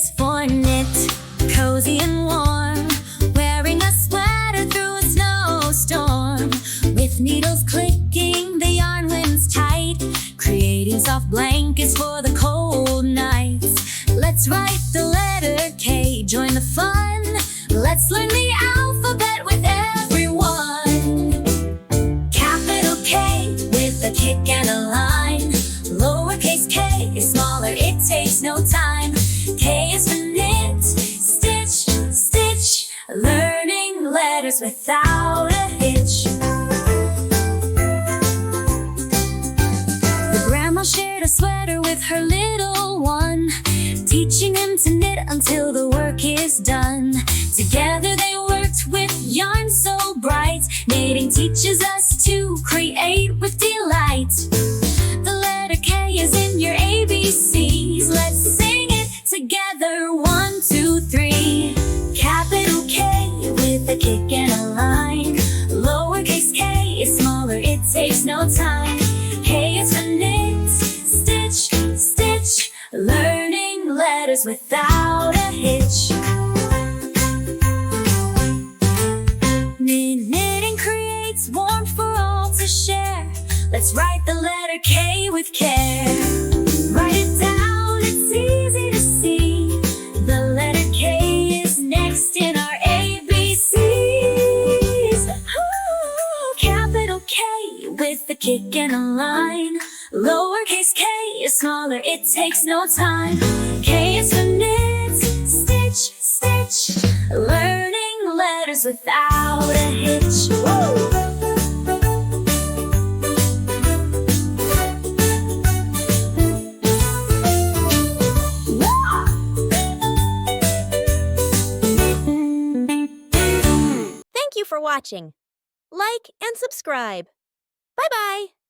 is for knit, cozy and warm, wearing a sweater through a snowstorm. With needles clicking, the yarn winds tight, creating soft blankets for the cold nights. Let's write the letter K, join the fun. Let's learn the alphabet with everyone. Capital K with a kick and a line. Lowercase k is smaller, it takes no time. K is for knit, stitch, stitch, learning letters without a hitch. The grandma shared a sweater with her little one, teaching him to knit until the work is done. Together they worked with yarn so bright. Knitting teaches us to create with delight. The letter K is in your ABCs. Let's sing it together. 1, 2, 3. Capital K with a kick and a line. Lowercase k is smaller, it takes no time. K is for knit, stitch, stitch, learning letters without a hitch. Knitting creates warmth for all to share. Let's write the letter K with care. Write it down, it's easy to see. The letter K is next in our ABCs. Ooh, capital K with a kick and a line. Lowercase k is smaller, it takes no time. K is for knit, stitch, stitch, learning letters without a hitch. Woo! Thank you for watching. Like and subscribe. Bye-bye.